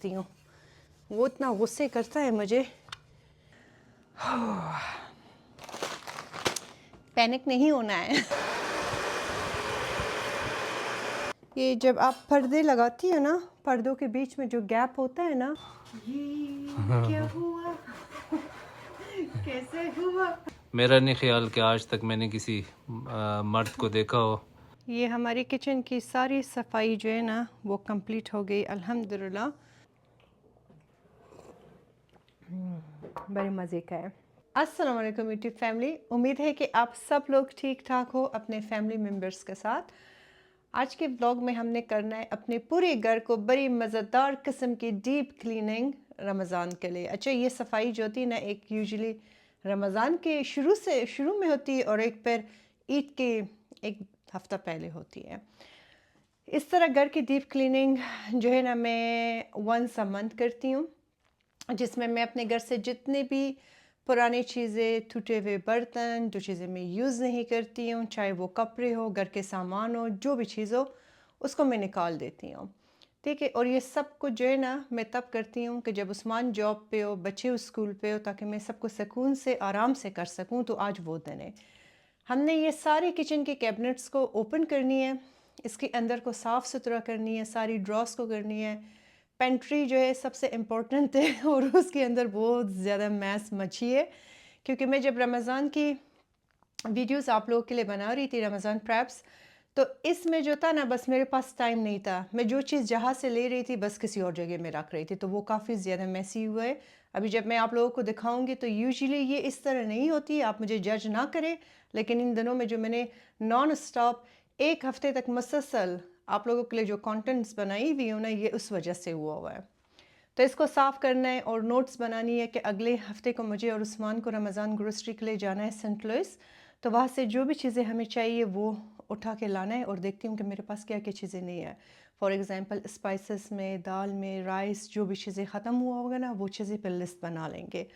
करती हूँ, वो इतना गुस्से करता है मुझे। पैनिक नहीं होना है। ये जब आप पर्दे लगाती हो ना, पर्दों के बीच में जो गैप होता है ना, ये क्या हुआ? कैसे हुआ? मेरा नहीं ख्याल कि आज तक मैंने किसी मर्द को देखा हो। ये हमारी किचन की सारी सफाई जो है ना वो कंप्लीट हो गई अल्हम्दुलिल्लाह। बड़े मज़े का है। अस्सलाम वालेकुम यूट्यूब फैमिली, उम्मीद है कि आप सब लोग ठीक ठाक हो अपने फैमिली मेम्बर्स के साथ। आज के ब्लॉग में हमने करना है अपने पूरे घर को बड़ी मज़ेदार किस्म की डीप क्लीनिंग रमज़ान के लिए। अच्छा, ये सफाई जो होती है ना, एक यूजुअली रमज़ान के शुरू में होती है और एक फिर ईद के एक हफ़्ता पहले होती है। इस तरह घर की डीप क्लीनिंग जो है ना मैं वंस अ मंथ करती हूँ, जिसमें मैं अपने घर से जितने भी पुरानी चीज़ें, टूटे हुए बर्तन, जो चीज़ें मैं यूज़ नहीं करती हूँ, चाहे वो कपड़े हो, घर के सामान हो, जो भी चीज़ हो, उसको मैं निकाल देती हूँ। ठीक है, और ये सब कुछ जो है ना मैं तब करती हूँ कि जब उस्मान जॉब पे हो, बच्चे स्कूल पे हो, ताकि मैं सबको सुकून से आराम से कर सकूँ। तो आज वो दिन है। हमने ये सारी किचन के कैबिनेट्स को ओपन करनी है, इसके अंदर को साफ़ सुथरा करनी है, सारी ड्रॉस को करनी है। पेंट्री जो है सबसे इम्पोर्टेंट है और उसके अंदर बहुत ज़्यादा मैस मची है, क्योंकि मैं जब रमज़ान की वीडियोस आप लोगों के लिए बना रही थी, रमज़ान प्रैप्स, तो इसमें जो था ना बस मेरे पास टाइम नहीं था। मैं जो चीज़ जहाँ से ले रही थी बस किसी और जगह में रख रही थी, तो वो काफ़ी ज़्यादा मैसी हुआ है। अभी जब मैं आप लोगों को दिखाऊंगी तो यूजुअली ये इस तरह नहीं होती, आप मुझे जज ना करें, लेकिन इन दिनों में जो मैंने नॉन स्टॉप एक हफ़्ते तक मुसलसल आप लोगों के लिए जो कॉन्टेंट्स बनाई हुई हूँ ना, ये उस वजह से हुआ है। तो इसको साफ़ करना है और नोट्स बनानी है कि अगले हफ्ते को मुझे और उस्मान को रमज़ान ग्रोसरी के लिए जाना है सेंट लुइस। तो वहाँ से जो भी चीज़ें हमें चाहिए वो उठा के लाना है, और देखती हूँ कि मेरे पास क्या क्या चीज़ें नहीं है। फॉर एग्ज़ाम्पल स्पाइसेस में, दाल में, राइस, जो भी चीज़ें ख़त्म हुआ होगा ना वो चीज़ें पर लिस्ट बना लेंगे।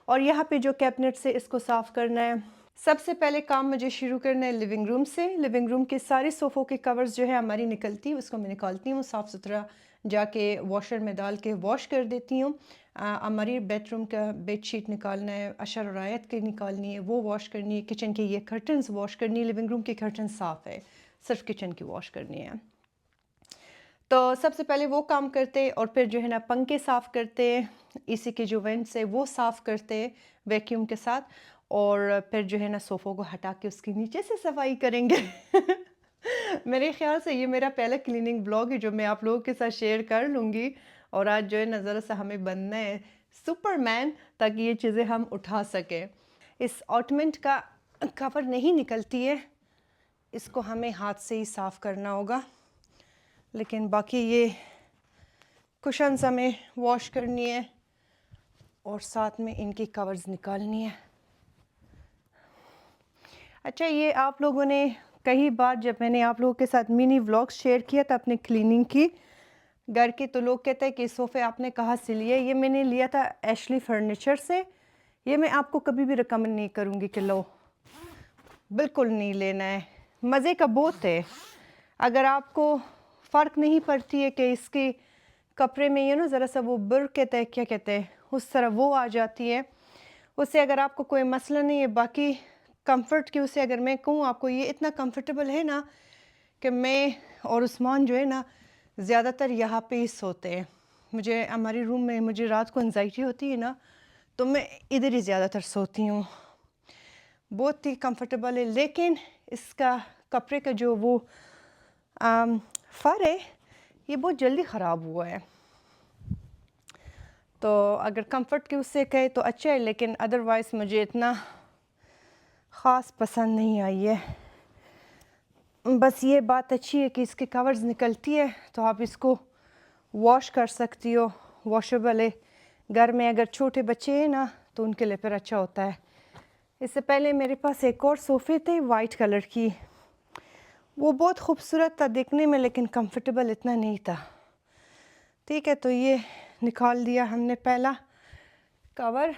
और यहाँ पे जो कैबिनेट से इसको साफ़ करना है, सबसे पहले काम मुझे शुरू करना है लिविंग रूम से। लिविंग रूम के सारे सोफ़ों के कवर्स जो है हमारी निकलती है, उसको मैं निकालती हूँ, साफ़ सुथरा जाके वॉशर में डाल के वॉश कर देती हूँ। हमारी बेडरूम का बेडशीट निकालना है, अशर और आयत की निकालनी है, वो वॉश करनी है। किचन के ये कर्टन्स वॉश करनी है, लिविंग रूम की कर्टन साफ़ है, सिर्फ किचन की वॉश करनी है। तो सबसे पहले वो काम करते, और फिर जो है ना पंखे साफ़ करते, एसी के जो वेंट्स है वो साफ़ करते वैक्यूम के साथ, और फिर जो है ना सोफ़ों को हटा के उसके नीचे से सफाई करेंगे। मेरे ख्याल से ये मेरा पहला क्लीनिंग ब्लॉग है जो मैं आप लोगों के साथ शेयर कर लूँगी। और आज जो है ना ज़रा सा हमें बनना है सुपरमैन, ताकि ये चीज़ें हम उठा सकें। इस ऑटमेंट का कवर नहीं निकलती है, इसको हमें हाथ से ही साफ़ करना होगा, लेकिन बाकी ये कुशन्स हमें वॉश करनी है और साथ में इनकी कवर्स निकालनी है। अच्छा, ये आप लोगों ने कई बार जब मैंने आप लोगों के साथ मिनी व्लॉग्स शेयर किया था अपने क्लीनिंग की घर की, तो लोग कहते हैं कि सोफ़े आपने कहाँ से लिए। ये मैंने लिया था एशली फर्नीचर से। ये मैं आपको कभी भी रिकमेंड नहीं करूँगी कि लो, बिल्कुल नहीं लेना है। मज़े का बहुत है। अगर आपको फ़र्क नहीं पड़ती है कि इसके कपड़े में ये ना ज़रा सा वो बुर कहते हैं, क्या कहते हैं, उस तरह वो आ जाती है, उससे अगर आपको कोई मसला नहीं है। बाकी कंफर्ट की उससे अगर मैं कहूँ आपको, ये इतना कंफर्टेबल है ना कि मैं और उस्मान जो है ना ज़्यादातर यहाँ पे ही सोते हैं। मुझे हमारे रूम में मुझे रात को एंजाइटी होती है ना, तो मैं इधर ही ज़्यादातर सोती हूँ। बहुत ही कंफर्टेबल है, लेकिन इसका कपड़े का जो वो फर है ये बहुत जल्दी ख़राब हुआ है। तो अगर कंफर्ट की उससे कहे तो अच्छा है, लेकिन अदरवाइज़ मुझे इतना ख़ास पसंद नहीं आई है। बस ये बात अच्छी है कि इसके कवर्स निकलती है तो आप इसको वॉश कर सकती हो, वॉशेबल है। घर में अगर छोटे बच्चे हैं ना तो उनके लिए फिर अच्छा होता है। इससे पहले मेरे पास एक और सोफ़े थे वाइट कलर की, वो बहुत खूबसूरत था दिखने में, लेकिन कंफर्टेबल इतना नहीं था। ठीक है, तो ये निकाल दिया हमने पहला कवर,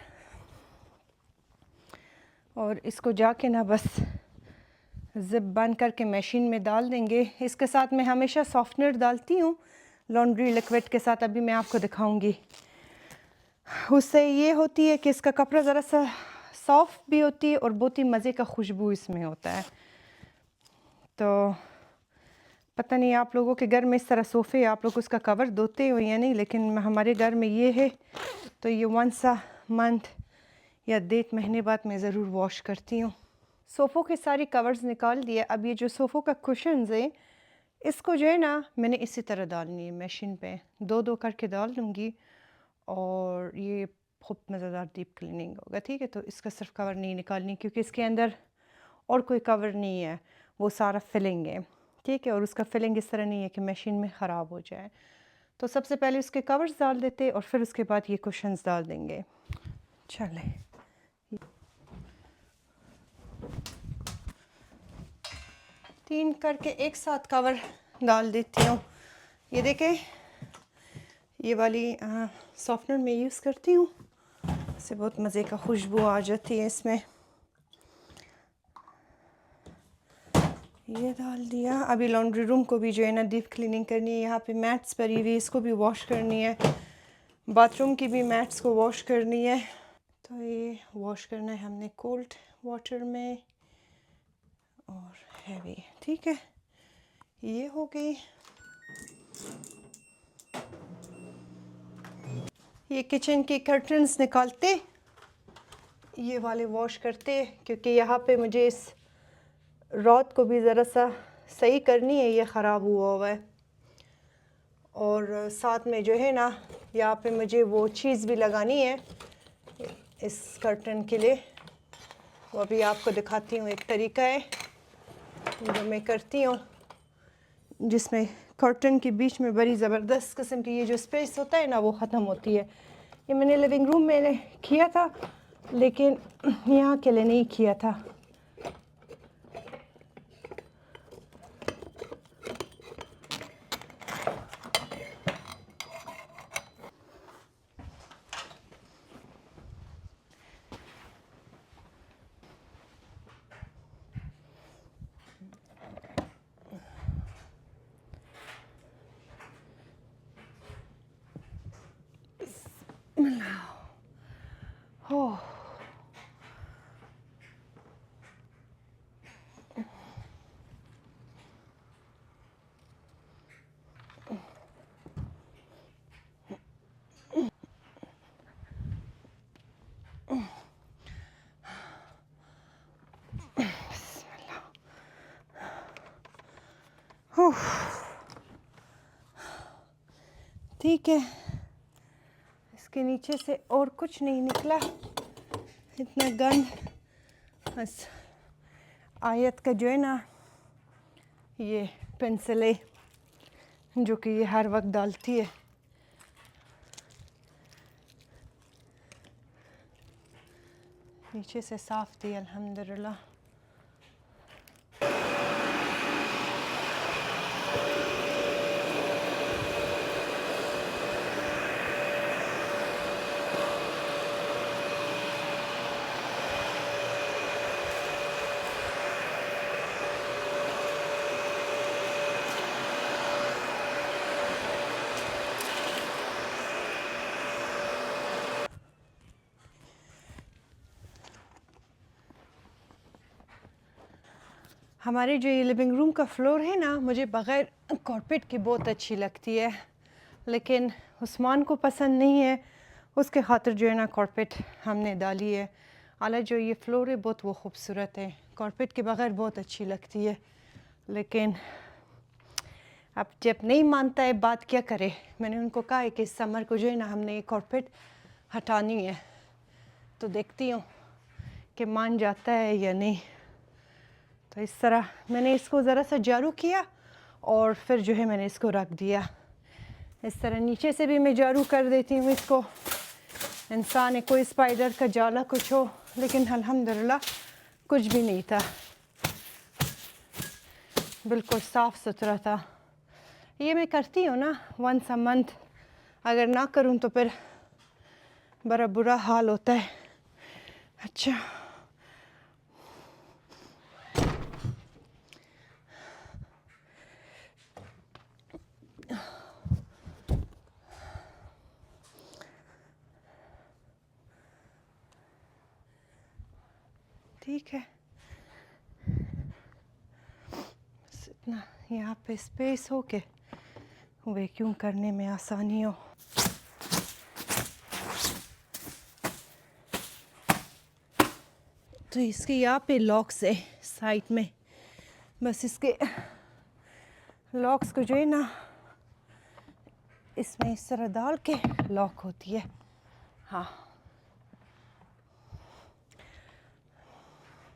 और इसको जाके ना बस ज़िप बंद करके मशीन में डाल देंगे। इसके साथ मैं हमेशा सॉफ्टनर डालती हूँ लॉन्ड्री लिक्विड के साथ, अभी मैं आपको दिखाऊंगी। उससे ये होती है कि इसका कपड़ा ज़रा सा सॉफ्ट भी होती है और बहुत ही मज़े का खुशबू इसमें होता है। तो पता नहीं आप लोगों के घर में इस तरह सोफ़े आप लोग उसका कवर धोते हो या नहीं, लेकिन हमारे घर में ये है, तो ये वंस अ मंथ या 1.5 महीने बाद मैं ज़रूर वॉश करती हूँ। सोफ़ों के सारी कवर्स निकाल दिए। अब ये जो सोफ़ों का कुशन्स है, इसको जो है ना मैंने इसी तरह डालनी है मशीन पे, 2-2 करके डाल दूँगी और ये खूब मज़ेदार डीप क्लीनिंग होगा। ठीक है, तो इसका सिर्फ कवर नहीं निकालनी क्योंकि इसके अंदर और कोई कवर नहीं है, वो सारा फिलिंग है। ठीक है, और उसका फिलिंग इस तरह नहीं है कि मशीन में ख़राब हो जाए। तो सबसे पहले उसके कवर्स डाल देते और फिर उसके बाद ये कुशन्स डाल देंगे। चलें, 3 करके एक साथ कवर डाल देती हूँ। ये देखें, ये वाली सॉफ्टनर मैं यूज़ करती हूँ, इससे बहुत मज़े का खुशबू आ जाती है इसमें। ये डाल दिया। अभी लॉन्ड्री रूम को भी जो है ना डीप क्लीनिंग करनी है। यहाँ पे मैट्स पड़ी हुई, इसको भी वॉश करनी है। बाथरूम की भी मैट्स को वॉश करनी है। तो ये वॉश करना है हमने कोल्ड वाटर में और हैवी। ठीक है, ये हो गई। ये किचन के कर्टन्स निकालते, ये वाले वॉश करते, क्योंकि यहाँ पे मुझे इस रॉड को भी ज़रा सा सही करनी है, ये ख़राब हुआ है। और साथ में जो है ना यहाँ पे मुझे वो चीज़ भी लगानी है इस कर्टन के लिए, वो अभी आपको दिखाती हूँ। एक तरीका है जो मैं करती हूँ, जिसमें कर्टन के बीच में बड़ी ज़बरदस्त किस्म की ये जो स्पेस होता है ना वो ख़त्म होती है। ये मैंने लिविंग रूम में किया था, लेकिन यहाँ के लिए नहीं किया था। Oh. ठीक है, इसके नीचे से और कुछ नहीं निकला, इतना गंद। बस आयत का जो है ना ये पेंसिल है जो कि ये हर वक्त डालती है। नीचे से साफ थी अल्हम्दुलिल्लाह। हमारे जो ये लिविंग रूम का फ्लोर है ना, मुझे बग़ैर कारपेट की बहुत अच्छी लगती है, लेकिन उस्मान को पसंद नहीं है। उसके खातिर जो है ना कारपेट हमने डाली है। हालां जो ये फ्लोर है बहुत वो खूबसूरत है, कारपेट के बग़ैर बहुत अच्छी लगती है, लेकिन अब जब नहीं मानता है बात क्या करे। मैंने उनको कहा है कि इस समर को जो है ना हमने ये कारपेट हटानी है, तो देखती हूँ कि मान जाता है या नहीं। तो इस तरह मैंने इसको ज़रा सा झाड़ू किया और फिर जो है मैंने इसको रख दिया। इस तरह नीचे से भी मैं झाड़ू कर देती हूँ इसको। इंसान है, कोई स्पाइडर का जाला कुछ हो, लेकिन अल्हम्दुलिल्लाह कुछ भी नहीं था, बिल्कुल साफ़ सुथरा था। ये मैं करती हूँ ना वंस अ मंथ, अगर ना करूँ तो फिर बड़ा बुरा हाल होता है। अच्छा, ठीक है, बस इतना यहाँ पे स्पेस हो के वैक्यूम करने में आसानी हो। तो इसके यहाँ पे लॉक्स है साइड में, बस इसके लॉक्स को जो है ना इसमें इस तरह डाल के लॉक होती है। हाँ,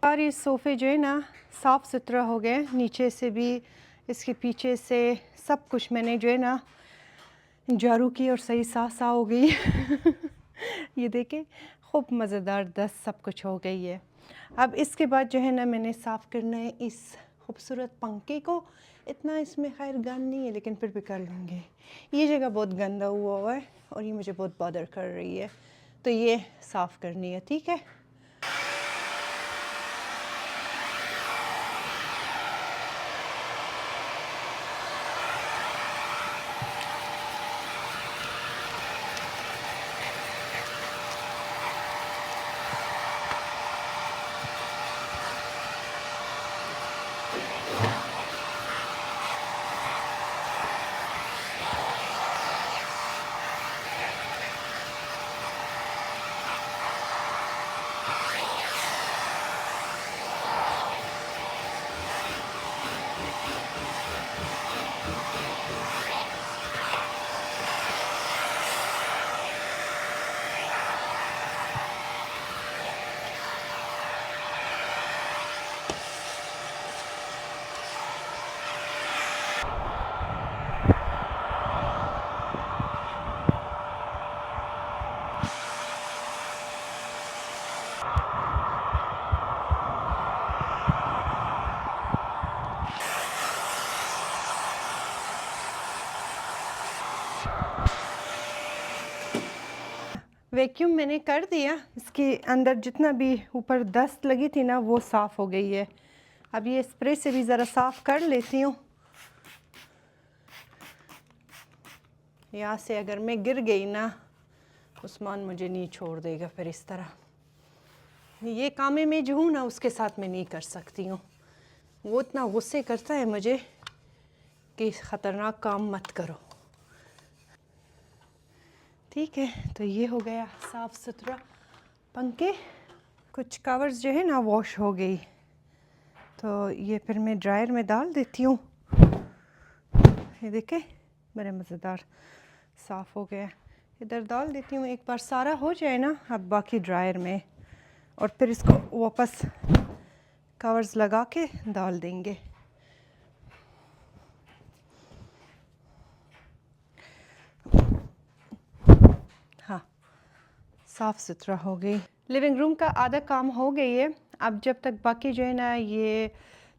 और ये सोफ़े जो है ना साफ़ सुथरा हो गए, नीचे से भी इसके पीछे से सब कुछ मैंने जो है ना झाड़ू की और सही साफ़ साफ़ हो गई। ये देखें, खूब मज़ेदार दस्त सब कुछ हो गई है। अब इसके बाद जो है ना मैंने साफ़ करना है इस खूबसूरत पंखे को। इतना इसमें खैर गंद नहीं है लेकिन फिर भी कर लूँगी। ये जगह बहुत गंदा हुआ है और ये मुझे बहुत बॉदर कर रही है, तो ये साफ़ करनी है। ठीक है, वैक्यूम मैंने कर दिया। इसके अंदर जितना भी ऊपर डस्ट लगी थी ना वो साफ़ हो गई है। अब ये स्प्रे से भी ज़रा साफ़ कर लेती हूँ। यहाँ से अगर मैं गिर गई ना उस्मान मुझे नहीं छोड़ देगा फिर इस तरह। ये काम मैं जो हूँ ना उसके साथ मैं नहीं कर सकती हूँ। वो इतना गुस्से करता है मुझे कि ख़तरनाक काम मत करो। ठीक है, तो ये हो गया साफ़ सुथरा पंखे। कुछ कवर्स जो है ना वॉश हो गई, तो ये फिर मैं ड्रायर में डाल देती हूँ। ये देखें बड़े मज़ेदार साफ़ हो गया। इधर डाल देती हूँ, एक बार सारा हो जाए ना अब बाकी ड्रायर में, और फिर इसको वापस कवर्स लगा के डाल देंगे। हाँ, साफ़ सुथरा हो गई। लिविंग रूम का आधा काम हो गई है। अब जब तक बाकी जो है ना ये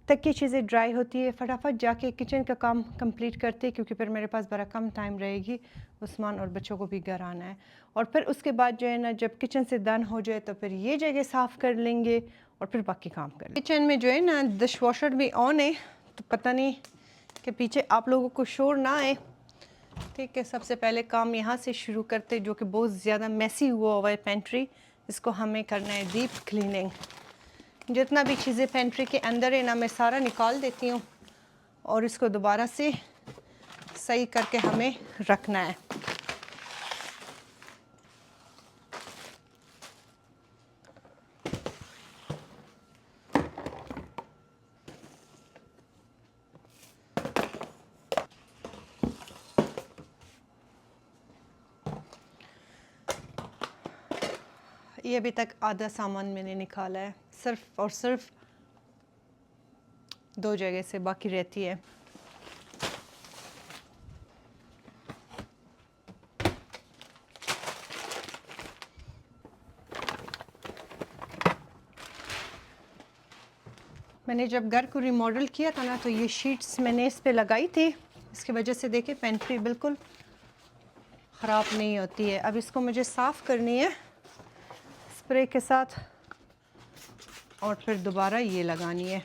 तक की चीज़ें ड्राई होती है फटाफट जाके किचन का काम कंप्लीट करते, क्योंकि फिर मेरे पास बड़ा कम टाइम रहेगी, उस्मान और बच्चों को भी घर आना है। और फिर उसके बाद जो है ना जब किचन से डन हो जाए तो फिर ये जगह साफ़ कर लेंगे और फिर बाकी काम कर लेंगे। किचन में जो है ना डिश वॉशर भी ऑन है, तो पता नहीं कि पीछे आप लोगों को शोर ना आए। ठीक है, सबसे पहले काम यहाँ से शुरू करते, जो कि बहुत ज़्यादा मैसी हुआ है पेंट्री। इसको हमें करना है डीप क्लीनिंग। जितना भी चीज़ें पेंट्री के अंदर है ना मैं सारा निकाल देती हूँ और इसको दोबारा से सही करके हमें रखना है। ये अभी तक आधा सामान मैंने निकाला है, सिर्फ और सिर्फ 2 जगह से, बाकी रहती है। मैंने जब घर को रिमॉडल किया था ना तो ये शीट्स मैंने इस पे लगाई थी, इसकी वजह से देखिए पेंट्री बिल्कुल ख़राब नहीं होती है। अब इसको मुझे साफ़ करनी है स्प्रे के साथ और फिर दोबारा ये लगानी है।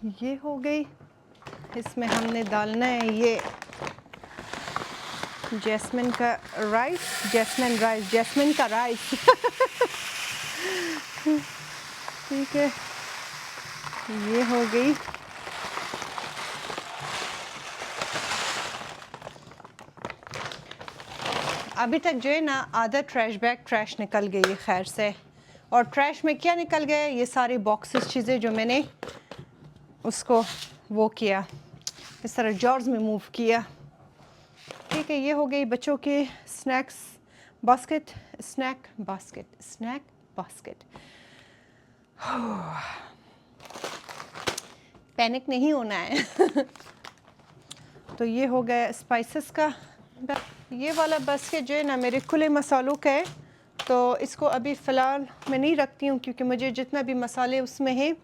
ये हो गई। इसमें हमने डालना है ये जैस्मिन का राइस ठीक है, ये हो गई। अभी तक जो है ना आधा ट्रैश निकल गई है खैर से। और ट्रैश में क्या निकल गया, ये सारी बॉक्सेस चीज़ें जो मैंने उसको वो किया, इस तरह जॉर्स में मूव किया। ठीक है, ये हो गई बच्चों के स्नैक बास्केट। पैनिक नहीं होना है तो ये हो गया स्पाइसेस का। ये वाला बास्केट जो है ना मेरे खुले मसालों का है, तो इसको अभी फ़िलहाल मैं नहीं रखती हूँ क्योंकि मुझे जितना भी मसाले उसमें हैं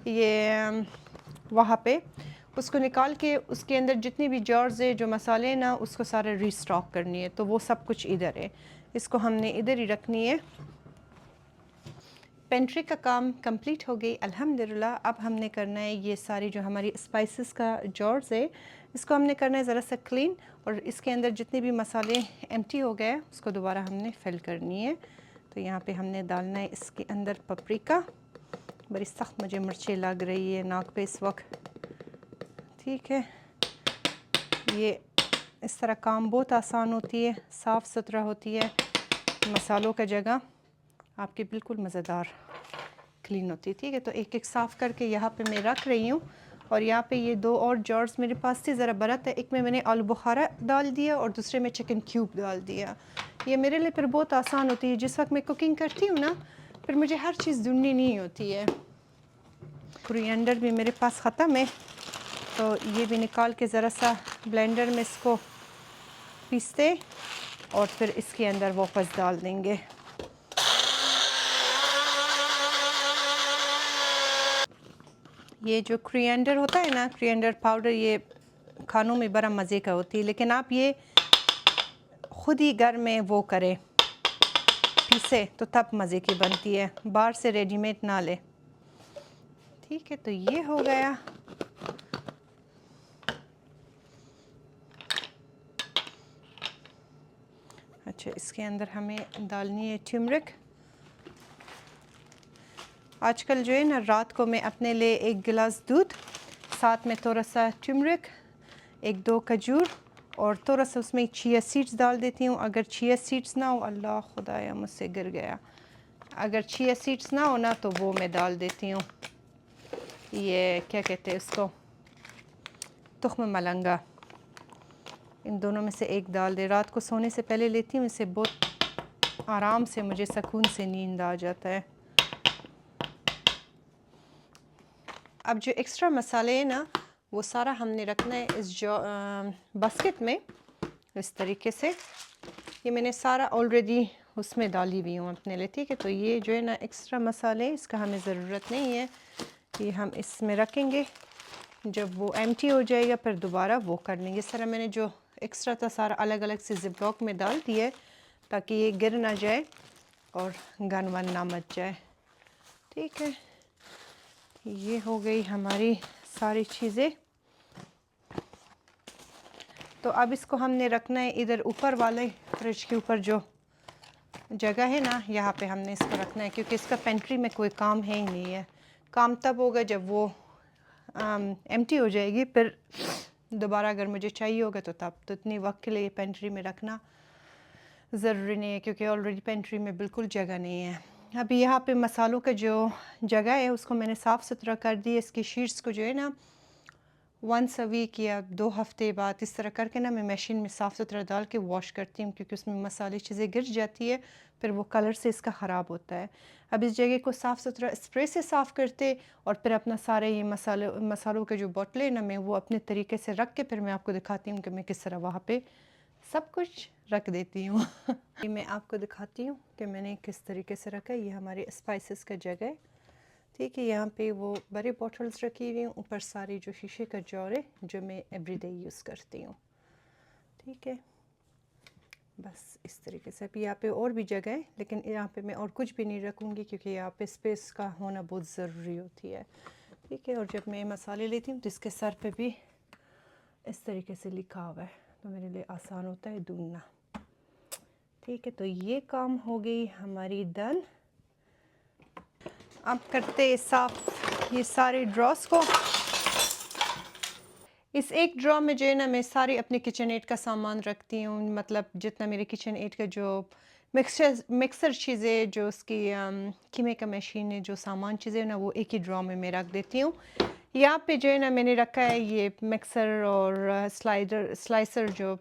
ये वहाँ पे उसको निकाल के उसके अंदर जितनी भी जॉर्स है जो मसाले हैं ना उसको सारे रीस्टॉक करनी है, तो वो सब कुछ इधर है, इसको हमने इधर ही रखनी है। पेंट्री का काम कंप्लीट हो गई अल्हम्दुलिल्लाह। अब हमने करना है ये सारी जो हमारी स्पाइसेस का जॉर्स है, इसको हमने करना है ज़रा सा क्लीन, और इसके अंदर जितने भी मसाले एम्प्टी हो गए उसको दोबारा हमने फिल करनी है। तो यहाँ पे हमने डालना है इसके अंदर पपरिका, बड़ी सख्त मुझे मिर्चें लग रही है नाक पे इस वक्त। ठीक है, ये इस तरह काम बहुत आसान होती है, साफ़ सुथरा होती है, मसालों का जगह आपकी बिल्कुल मज़ेदार क्लीन होती है। ठीक है, तो एक एक साफ़ करके यहाँ पे मैं रख रही हूँ। और यहाँ पे ये दो और जॉर्स मेरे पास थी, ज़रा बरत है, एक में मैंने आलू बुखारा डाल दिया और दूसरे में चिकन क्यूब डाल दिया। ये मेरे लिए फिर बहुत आसान होती है, जिस वक्त मैं कुकिंग करती हूँ ना फिर मुझे हर चीज़ ढूंढनी नहीं होती है। कोरिएंडर भी मेरे पास ख़त्म है, तो ये भी निकाल के ज़रा सा ब्लेंडर में इसको पीसते और फिर इसके अंदर वापस डाल देंगे। ये जो कोरिएंडर होता है ना, कोरिएंडर पाउडर, ये खानों में बड़ा मज़े का होती है, लेकिन आप ये ख़ुद ही घर में वो करें पीसे तो तब मज़े की बनती है, बाहर से रेडीमेड ना ले। ठीक है, तो ये हो गया। अच्छा, इसके अंदर हमें डालनी है टर्मरिक। आजकल जो है ना रात को मैं अपने लिए एक गिलास दूध, साथ में थोड़ा सा टर्मरिक, एक दो खजूर और थोड़ा सा उसमें चिया सीड्स डाल देती हूँ। अगर चिया सीड्स ना हो, अल्लाह खुदाया मुझसे गिर गया, अगर चिया सीड्स ना हो ना तो वो मैं डाल देती हूँ, ये क्या कहते हैं उसको, तुख्म मलंगा, इन दोनों में से एक डाल दे। रात को सोने से पहले लेती हूँ, इससे बहुत आराम से मुझे सुकून से नींद आ जाता है। अब जो एक्स्ट्रा मसाले हैं ना वो सारा हमने रखना है इस जो बास्केट में, इस तरीके से। ये मैंने सारा ऑलरेडी उसमें डाली हुई हूँ अपने लिए। ठीक है, तो ये जो है ना एक्स्ट्रा मसाले, इसका हमें ज़रूरत नहीं है, ये हम इसमें रखेंगे, जब वो एम्प्टी हो जाएगा फिर दोबारा वो कर लेंगे। इस तरह मैंने जो एक्स्ट्रा था सारा अलग अलग से ज़िप लॉक में डाल दिया है ताकि ये गिर ना जाए और गन वन ना मच जाए। ठीक है, ये हो गई हमारी सारी चीज़ें। तो अब इसको हमने रखना है इधर ऊपर वाले फ्रिज के ऊपर जो जगह है ना, यहाँ पे हमने इसको रखना है, क्योंकि इसका पेंट्री में कोई काम है ही नहीं है। काम तब होगा जब वो एम्प्टी हो जाएगी, फिर दोबारा अगर मुझे चाहिए होगा तो तब। तो इतनी वक्त के लिए पेंट्री में रखना ज़रूरी नहीं है, क्योंकि ऑलरेडी पेंट्री में बिल्कुल जगह नहीं है। अभी यहाँ पे मसालों का जो जगह है उसको मैंने साफ़ सुथरा कर दिया। इसकी शीट्स को जो है ना वंस अ वीक या 2 हफ्ते बाद इस तरह करके ना मैं मशीन में साफ़ सुथरा डाल के वॉश करती हूँ, क्योंकि उसमें मसाले चीज़ें गिर जाती है, फिर वो कलर से इसका ख़राब होता है। अब इस जगह को साफ़ सुथरा स्प्रे से साफ़ करते और फिर अपना सारे ये मसालों के जो बोतलें ना मैं वो अपने तरीके से रख के फिर मैं आपको दिखाती हूँ कि मैं किस तरह वहाँ पे सब कुछ रख देती हूँ ये मैं आपको दिखाती हूँ कि मैंने किस तरीके से रखा है। ये हमारे स्पाइसेस का जगह है। ठीक है, यहाँ पे वो बड़े बॉटल्स रखी हुई हैं, ऊपर सारी जो शीशे का जार है जो मैं एवरीडे यूज़ करती हूँ। ठीक है, बस इस तरीके से। अभी यहाँ पे और भी जगह है, लेकिन यहाँ पे मैं और कुछ भी नहीं रखूँगी क्योंकि यहाँ पे स्पेस का होना बहुत ज़रूरी होती है। ठीक है। और जब मैं मसाले लेती हूँ तो इसके सर पे भी इस तरीके से लिखा हुआ है, तो मेरे लिए आसान होता है ढूंढना। ठीक है, तो ये काम हो गई हमारी डन। अब करते साफ ये सारे ड्रॉस को। इस एक ड्रॉ में जो है ना मैं सारी अपने किचन एड का सामान रखती हूँ, मतलब जितना मेरे किचन एड का जो मिक्सर चीज़ें, जो उसकी कीमे का मशीन है, जो सामान चीज़ें ना, वो एक ही ड्रॉ में मैं रख देती हूँ। यहाँ पे जो है ना मैंने रखा है ये मिक्सर और स्लाइसर, जो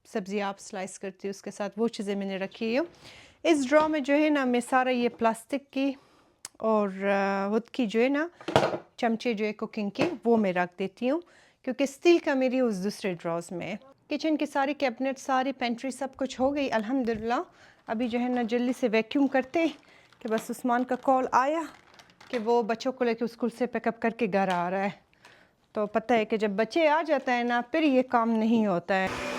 सब्ज़ी आप स्लाइस करती हो उसके साथ, वो चीज़ें मैंने रखी है। इस ड्रॉ में जो है ना मैं सारा ये प्लास्टिक की और वुड की जो है ना चमचे जो है कुकिंग के, वो मैं रख देती हूँ, क्योंकि स्टील का मेरी उस दूसरे ड्रॉज में है। किचन की सारी कैबिनेट, सारी पेंट्री, सब कुछ हो गई अल्हम्दुलिल्लाह। अभी जो है ना जल्दी से वैक्यूम करते कि बस उस्मान का कॉल आया कि वो बच्चों को लेकर स्कूल से पिकअप करके घर आ रहा है। तो पता है कि जब बच्चे आ जाते हैं ना फिर ये काम नहीं होता है।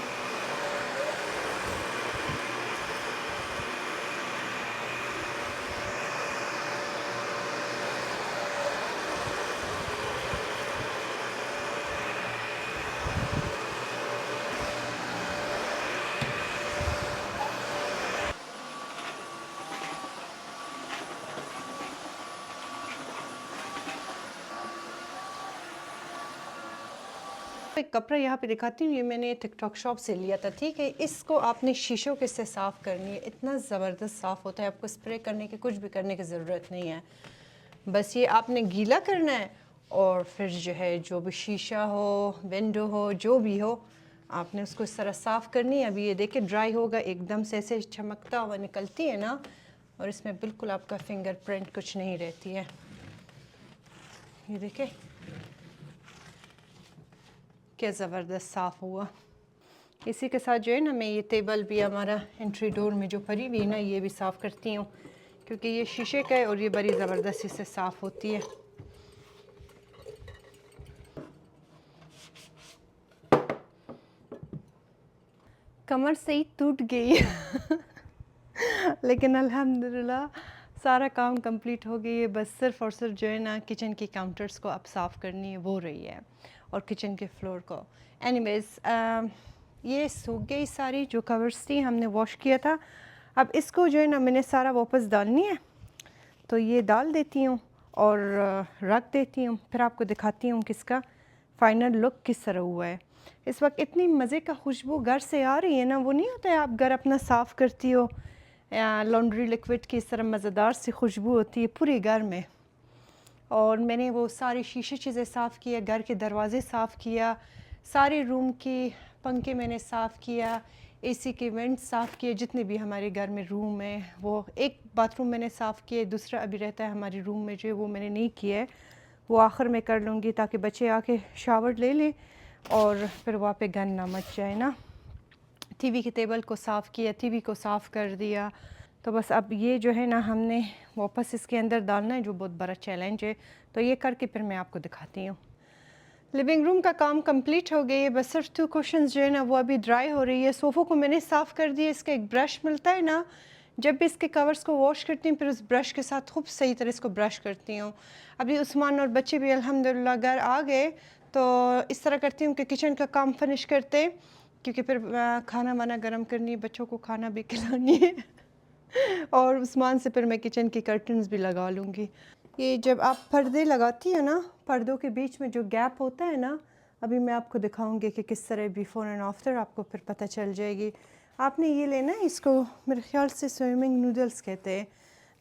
एक कपड़ा यहाँ पे दिखाती हूँ, ये मैंने टिकटॉक शॉप से लिया था। ठीक है, इसको आपने शीशों के से साफ़ करनी है, इतना ज़बरदस्त साफ़ होता है, आपको स्प्रे करने की, कुछ भी करने की ज़रूरत नहीं है। बस ये आपने गीला करना है और फिर जो है जो भी शीशा हो, विंडो हो, जो भी हो, आपने उसको इस तरह साफ़ करनी है। अभी ये देखिए ड्राई होगा, एकदम से ऐसे चमकता हुआ निकलती है ना, और इसमें बिल्कुल आपका फिंगरप्रिंट कुछ नहीं रहती है। ये देखें क्या ज़बरदस्त साफ़ हुआ। इसी के साथ जो है ना मैं ये टेबल भी हमारा एंट्री डोर में जो पड़ी हुई है ना, ये भी साफ़ करती हूँ, क्योंकि ये शीशे का है और ये बड़ी ज़बरदस्ती से साफ़ होती है। कमर से ही टूट गई लेकिन अल्हम्दुलिल्लाह सारा काम कंप्लीट हो गई है। बस सिर्फ और सिर्फ जो है ना किचन की काउंटर्स को अब साफ़ करनी है, वो रही है, और किचन के फ्लोर को। एनीवेज़ ये सूख गई सारी जो कवर्स थी, हमने वॉश किया था। अब इसको जो है ना मैंने सारा वापस डालनी है, तो ये डाल देती हूँ और रख देती हूँ। फिर आपको दिखाती हूँ कि इसका फ़ाइनल लुक किस तरह हुआ है। इस वक्त इतनी मज़े का खुशबू घर से आ रही है ना, वो नहीं होता है आप घर अपना साफ़ करती हो, लॉन्ड्री लिक्विड की इस तरह मज़ेदार सी खुशबू होती है पूरे घर में। और मैंने वो सारी शीशे चीज़ें साफ़ किया, घर के दरवाज़े साफ़ किया, सारे रूम की पंखे मैंने साफ़ किया, एसी के वेंट साफ़ किए, जितने भी हमारे घर में रूम है। वो एक बाथरूम मैंने साफ़ किया, दूसरा अभी रहता है हमारे रूम में जो, वो मैंने नहीं किया है, वो आखिर में कर लूँगी ताकि बच्चे आके शावर ले लें और फिर वहाँ पे गंद ना मच जाए ना। टीवी की टेबल को साफ़ किया, टीवी को साफ़ कर दिया। तो बस अब ये जो है ना हमने वापस इसके अंदर डालना है, जो बहुत बड़ा चैलेंज है। तो ये करके फिर मैं आपको दिखाती हूँ। लिविंग रूम का काम कंप्लीट हो गई है, बस सिर्फ 2 कुशन्स जो है ना वो अभी ड्राई हो रही है। सोफ़ों को मैंने साफ़ कर दिया, इसका एक ब्रश मिलता है ना, जब भी इसके कवर्स को वॉश करती हूँ फिर उस ब्रश के साथ खूब सही तरह इसको ब्रश करती हूँ। अभी उस्मान और बच्चे भी अल्हम्दुलिल्लाह घर आ गए, तो इस तरह करती हूँ कि किचन का काम फिनिश करते, क्योंकि फिर खाना वाना गर्म करनी है, बच्चों को खाना भी खिलानी है और उस्मान से फिर मैं किचन की कर्टन्स भी लगा लूँगी। ये जब आप पर्दे लगाती हो ना, पर्दों के बीच में जो गैप होता है ना, अभी मैं आपको दिखाऊंगी कि किस तरह बिफ़ोर एंड आफ्टर आपको फिर पता चल जाएगी। आपने ये लेना है, इसको मेरे ख्याल से स्विमिंग नूडल्स कहते हैं,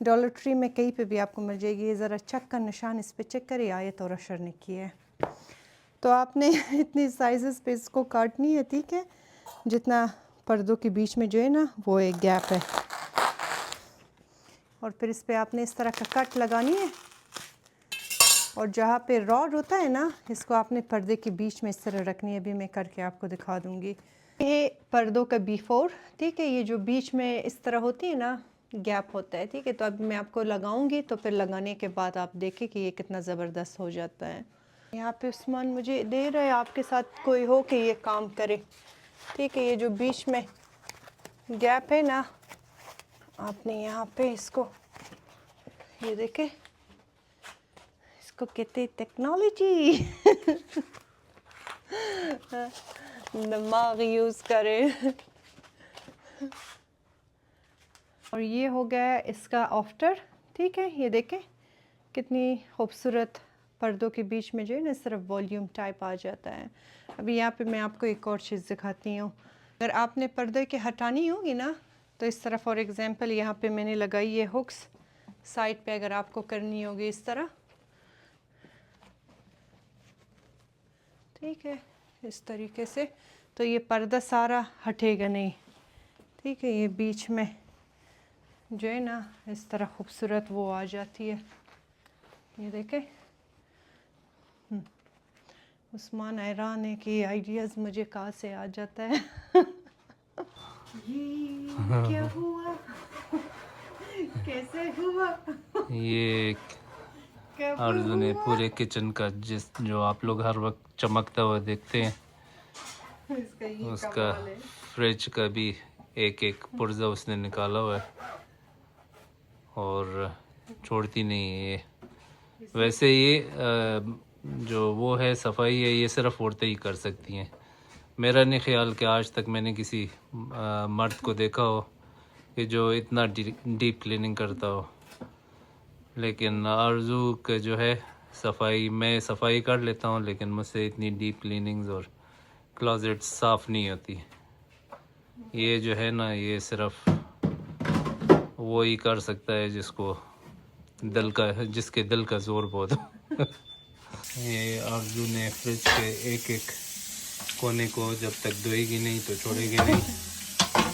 डॉलर ट्री में कहीं पे भी आपको मिल जाएगी। ये ज़रा चेक का निशान इस पर चेक करिए, आयत और अशर ने किया है। तो आपने इतनी साइज़ पे इसको काटनी है, ठीक है, जितना पर्दों के बीच में जो है ना वो एक गैप है, और फिर इस पर आपने इस तरह का कट लगानी है, और जहाँ पे रॉड होता है ना, इसको आपने पर्दे के बीच में इस तरह रखनी है। अभी मैं करके आपको दिखा दूँगी। ये पर्दों का बिफोर, ठीक है, ये जो बीच में इस तरह होती है ना गैप होता है, ठीक है। तो अब मैं आपको लगाऊंगी, तो फिर लगाने के बाद आप देखें कि ये कितना ज़बरदस्त हो जाता है। यहाँ पे उस्मान मुझे दे रहा है आपके साथ कोई हो कि ये काम करे, ठीक है। ये जो बीच में गैप है ना, आपने यहाँ पे इसको, ये देखें, इसको कहते टेक्नोलॉजी। दिमाग यूज़ करें। और ये हो गया इसका आफ्टर। ठीक है, ये देखें कितनी खूबसूरत पर्दों के बीच में जो है ना सिर्फ वॉल्यूम टाइप आ जाता है। अभी यहाँ पे मैं आपको एक और चीज़ दिखाती हूँ। अगर आपने पर्दे के हटानी होगी ना तो इस तरह फॉर एग्ज़ाम्पल यहाँ पे मैंने लगाई है हुक्स साइड पे, अगर आपको करनी होगी इस तरह, ठीक है, इस तरीके से, तो ये पर्दा सारा हटेगा नहीं। ठीक है, ये बीच में जो है ना इस तरह खूबसूरत वो आ जाती है। ये देखें, उस्मान हैरान है कि आइडियाज़ मुझे कहाँ से आ जाता है। ये क्या हुआ? कैसे हुआ? ये कब आरजू ने हुआ? पूरे किचन का जो आप लोग हर वक्त चमकता हुआ देखते हैं, इसका ये उसका कमाल है। फ्रिज का भी एक एक पुर्जा उसने निकाला हुआ है और छोड़ती नहीं है ये। वैसे ये जो वो है सफाई है, ये सिर्फ औरतें ही कर सकती हैं। मेरा नहीं ख्याल कि आज तक मैंने किसी मर्द को देखा हो कि जो इतना डीप क्लीनिंग करता हो। लेकिन आरजू के जो है सफाई, मैं सफाई कर लेता हूँ लेकिन मुझसे इतनी डीप क्लीनिंग्स और क्लोजेट साफ़ नहीं होती। ये जो है ना ये सिर्फ वो ही कर सकता है जिसके दिल का जोर बहुत हो। ये आरजू ने फ्रिज के एक एक कोने को जब तक धोएगी नहीं तो छोड़ेगी नहीं।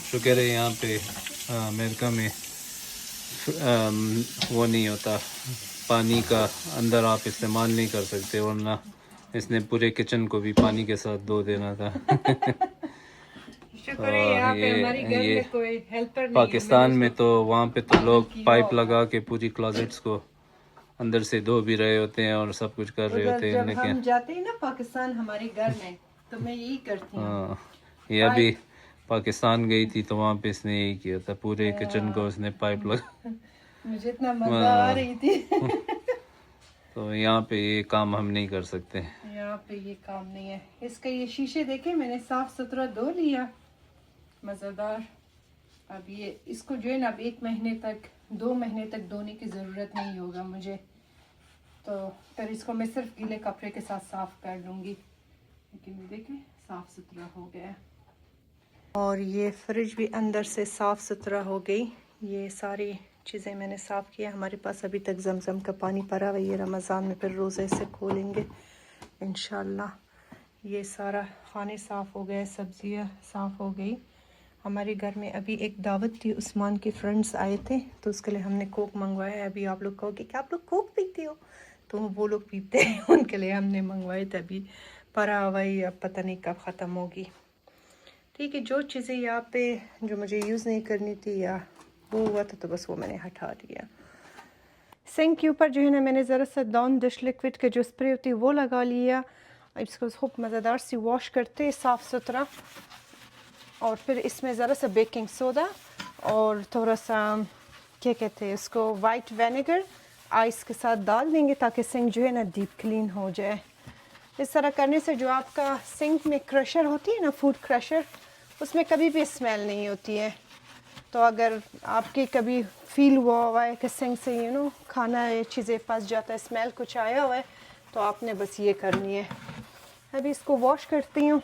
शुक्र है यहाँ पे अमेरिका में वो नहीं होता, पानी का अंदर आप इस्तेमाल नहीं कर सकते, वरना इसने पूरे किचन को भी पानी के साथ धो देना था। शुक्र है यहाँ पे हमारे घर ये में कोई हेल्पर नहीं है। पाकिस्तान में तो वहाँ पे तो लोग किया पाइप होगा। लगा के पूरी क्लोजेट्स को अंदर से धो भी रहे होते हैं और सब कुछ कर रहे उधर होते हैं, जब लेकिन हम जाते हैं ना पाकिस्तान हमारे घर में, तो मैं यही करती हूँ। हाँ, ये अभी पाकिस्तान गई थी तो वहाँ पे इसने यही किया था, पूरे किचन को उसने पाइप लगा। मुझे इतना मजा आ रही थी। तो यहाँ पे ये काम हम नहीं कर सकते। यहाँ पे ये काम नहीं है। इसका ये शीशे देखे मैंने साफ सुथरा धो लिया, मज़ेदार। अब ये इसको जो है ना अब 1 महीने तक 2 महीने तक धोने की ज़रूरत नहीं होगा मुझे, तो फिर इसको मैं सिर्फ गीले कपड़े के साथ साफ़ कर लूँगी। लेकिन ये देखें साफ़ सुथरा हो गया। और ये फ्रिज भी अंदर से साफ़ सुथरा हो गई। ये सारी चीज़ें मैंने साफ़ किया। हमारे पास अभी तक ज़मज़म का पानी पड़ा हुआ है, ये रमज़ान में फिर रोज़े से खोलेंगे इंशाल्लाह। ये सारा खाने साफ़ हो गए, सब्जियां साफ़ हो गई। हमारे घर में अभी एक दावत थी, उस्मान के फ्रेंड्स आए थे तो उसके लिए हमने कोक मंगवाया है। अभी आप लोग कहोगे कि आप लोग कोक पीते हो, तो वो लोग पीते हैं, उनके लिए हमने मंगवाए थे। अभी परा हुई, अब पता नहीं कब ख़त्म होगी। ठीक है, जो चीज़ें यहाँ पे जो मुझे यूज़ नहीं करनी थी या वो हुआ था तो बस वो मैंने हटा दिया। सिंक के ऊपर जो है ना मैंने ज़रा सा डॉन डिश लिक्विड का जो स्प्रे होती है वो लगा लिया। इसको खूब मज़ेदार सी वॉश करते साफ़ सुथरा, और फिर इसमें ज़रा सा बेकिंग सोडा और थोड़ा सा क्या कहते हैं उसको वाइट विनेगर आइस के साथ डाल देंगे ताकि सिंक जो है ना डीप क्लीन हो जाए। इस तरह करने से जो आपका सिंक में क्रशर होती है ना, फूड क्रशर, उसमें कभी भी स्मेल नहीं होती है। तो अगर आपके कभी फील हुआ है कि सिंक से खाना ये चीज़ें फंस जाता है, स्मेल कुछ आया हुआ है, तो आपने बस ये करनी है। अभी इसको वॉश करती हूँ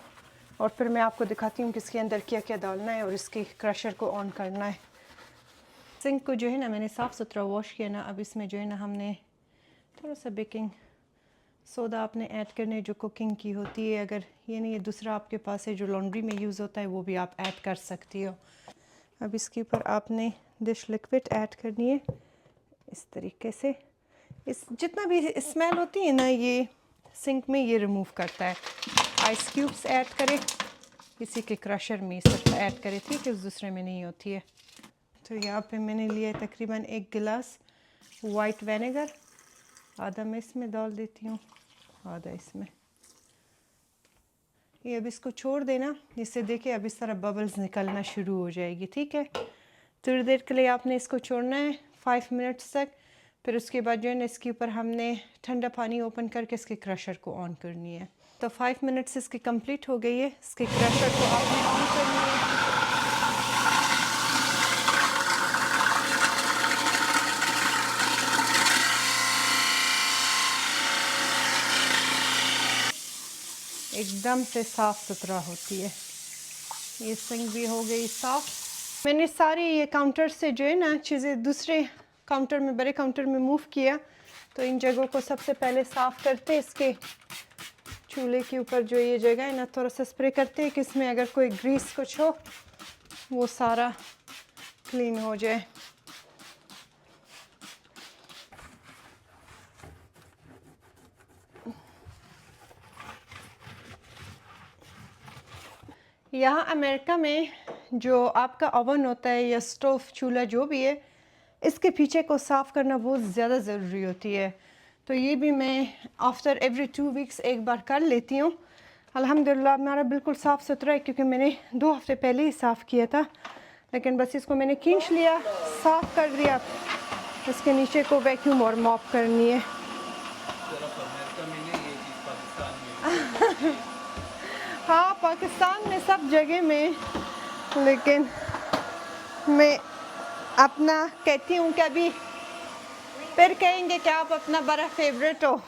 और फिर मैं आपको दिखाती हूँ कि इसके अंदर क्या क्या डालना है और इसकी क्रशर को ऑन करना है। सिंक को जो है ना मैंने साफ़ सुथरा वॉश किया ना, अब इसमें जो है ना हमने थोड़ा सा बेकिंग सोडा आपने ऐड करने जो कुकिंग की होती है, अगर ये नहीं है दूसरा आपके पास है जो लॉन्ड्री में यूज़ होता है वो भी आप ऐड कर सकती हो। अब इसके ऊपर आपने डिश लिक्विड ऐड करनी है इस तरीके से। इस जितना भी स्मेल होती है ना ये सिंक में ये रिमूव करता है। आइस क्यूब्स ऐड करें, इसी के क्रशर में सिर्फ ऐड करें, ठीक है, उस दूसरे में नहीं होती है। तो यहाँ पे मैंने लिया तकरीबन 1 गिलास वाइट विनेगर, आधा मैं इसमें डाल देती हूँ, आधा इसमें। ये अब इसको छोड़ देना, इससे देखिए अब इस तरह बबल्स निकलना शुरू हो जाएगी। ठीक है, थोड़ी देर के लिए आपने इसको छोड़ना है 5 मिनट्स तक। फिर उसके बाद जो है ना इसके ऊपर हमने ठंडा पानी ओपन करके इसके क्रशर को ऑन करनी है। तो 5 मिनट्स इसके कंप्लीट हो गई है। इसके क्रशर को आपने ऑन करनी है। एकदम से साफ़ सुथरा होती है। ये सिंक भी हो गई साफ़। मैंने सारे ये काउंटर से जो है ना चीज़ें दूसरे काउंटर में, बड़े काउंटर में मूव किया। तो इन जगहों को सबसे पहले साफ़ करते, इसके चूल्हे के ऊपर जो ये जगह है ना थोड़ा सा स्प्रे करते हैं कि इसमें अगर कोई ग्रीस कुछ हो वो सारा क्लीन हो जाए। यहाँ अमेरिका में जो आपका ओवन होता है या स्टोव चूल्हा जो भी है, इसके पीछे को साफ़ करना बहुत ज़्यादा ज़रूरी होती है। तो ये भी मैं आफ्टर एवरी 2 वीक्स एक बार कर लेती हूँ। अल्हम्दुलिल्लाह हमारा बिल्कुल साफ़ सुथरा है, क्योंकि मैंने 2 हफ्ते पहले ही साफ़ किया था। लेकिन बस इसको मैंने खींच लिया, साफ़ कर दिया। इसके नीचे को वैक्यूम और मॉप करनी है। हाँ, पाकिस्तान में सब जगह में, लेकिन मैं अपना कहती हूँ कि अभी फिर कहेंगे कि आप अपना बड़ा फेवरेट हो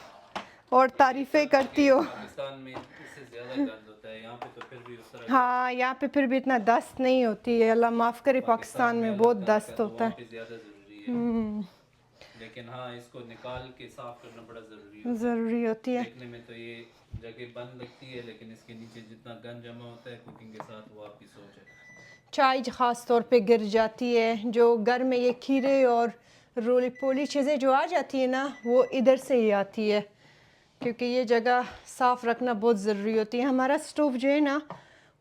और तारीफ़ें करती हो। पाकिस्तान में इससे ज़्यादा गंद होता है, यहाँ पे तो फिर भी उस तरह हाँ, यहाँ पे फिर भी इतना दस्त नहीं होती है। अल्लाह माफ़ करे, पाकिस्तान में बहुत दस्त होता है। ज़्यादा ज़रूरी है। लेकिन हाँ, इसको निकाल के साफ करना बड़ा ज़रूरी होती है। देखने में तो ये जगह बंद लगती है, लेकिन इसके नीचे जितना गंद जमा होता है कुकिंग के साथ, वो आपकी सोच है। चाय ख़ास तौर पे गिर जाती है। जो घर में ये खीरे और रोली पोली चीज़ें जो आ जाती है ना, वो इधर से ही आती है, क्योंकि ये जगह साफ़ रखना बहुत ज़रूरी होती है। हमारा स्टोव जो है ना